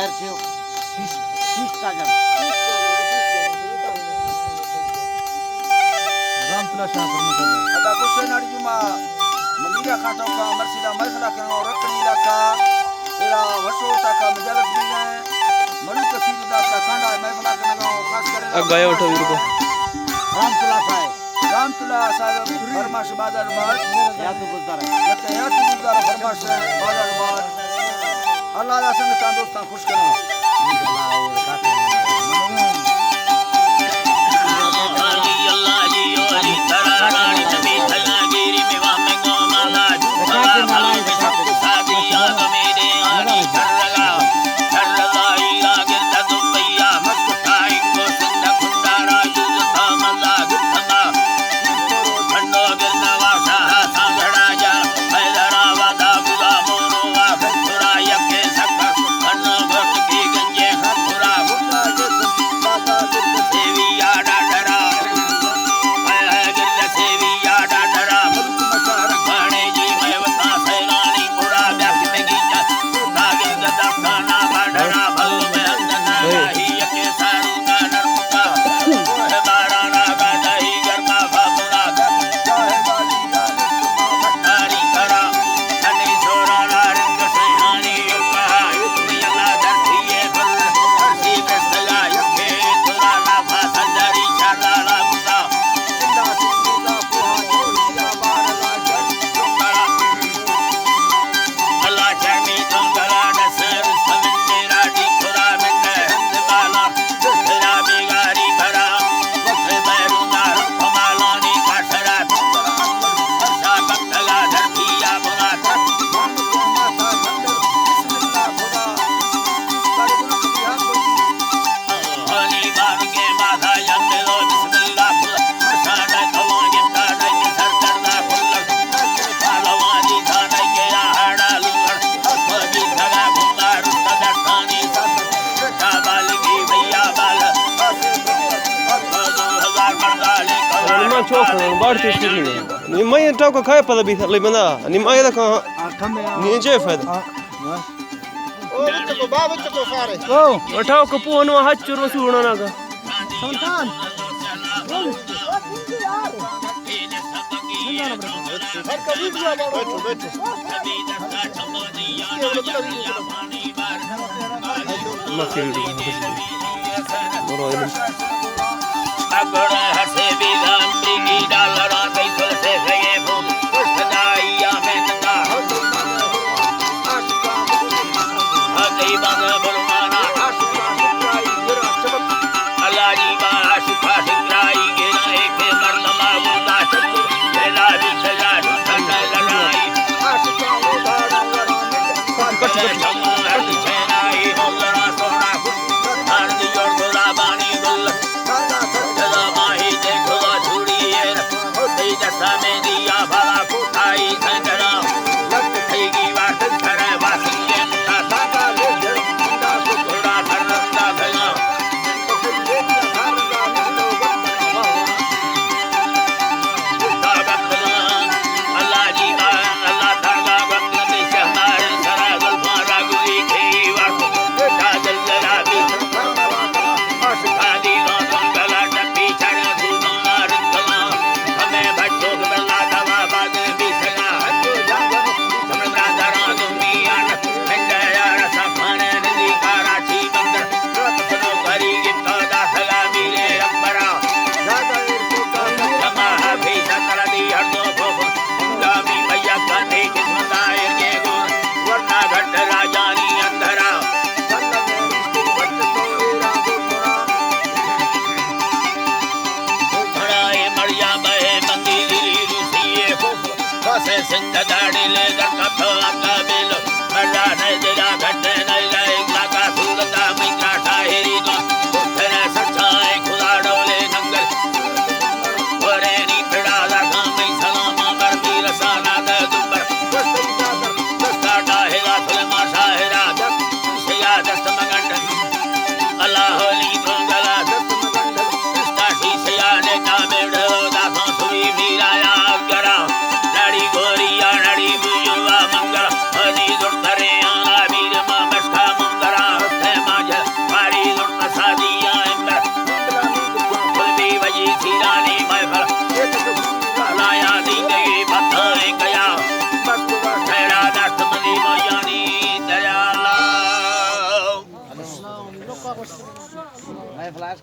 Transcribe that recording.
खैर से शीश का जन रामतुला शाह परमेश्वर अदा हुसैन अड़ी मा ममीरा खाटो का मरसिदा मरसला के और रखनी इलाका एरा वसो तक मजलत भी है मनु कसीर दा कांडा महफला के ना खास करे गया उठो वीर को रामतुला साहब फरमाश बाजार बाद या तो गुजर है या तो गुजार फरमाश बाजार बाद अल्लाह दा संग ता दोस्तां खुश करा अल्लाह जी ओली तरारानी नबी थला गिरी में वा में गो माला सब सादी याद मेरे आनी सरला इला गिरदा दुबैया मस्त खाई को सिंधा खुंडारा युद्ध था मजा गुत्थमा खंडो गिरदा वासा सांगड़ा जा हैदराबाद बुला मोरो वा फुरा यके सक्का खंडो घट की गंजे फुरा बुला के बाबा देवी याडा डरा सेवी याडा डरा मसार खाने जी मैं बता सैलानी बुरा व्यक्ति में गीता तागे गदा खाना बाडरा भल में अंदना ही के सारू का नरमुका है बारा नागा दही गरमा फापुरा चाहे बाली गाने भट्टारी करा धनी सोरा नारंग सैहानी युगा अल्लाह धरती है बल धरती में सला यके तुरा ना फासंदरी चाला बुका Allah jami tongala nasar samindera dikura minne handbala dukra bigari bara wakh bairuna rumalani kashara sa baktala dhartiya bunata ali bar ke madha yamlo bismillah masana kawani tana sar darda kullu palawani tana ke ahada lungar abhi thaga bungar tadastani tabalgi भैया बाल 2000 मर्दाले निमा चौक बाढ़ती स्थिति में निमा ये टाव का खाए पता भी ले बंदा निमा ये का नीचे फायदा ओ तो बाबू तो सारे ओ उठाओ कपूनो हाथ चुरो सुनो ना का संतान हर कभी भी बैठो बैठो अगड़ा हसे भी गांधी की डालरा कैसे से भगे फूल सदाइया में नंदा हकई बंग बुरमाना अल्लाह जी बाश फाश कराई गिरा एक मर्दमा बुला चतु बेला भी सजा ठंडा लड़ाई Allah फ्लैश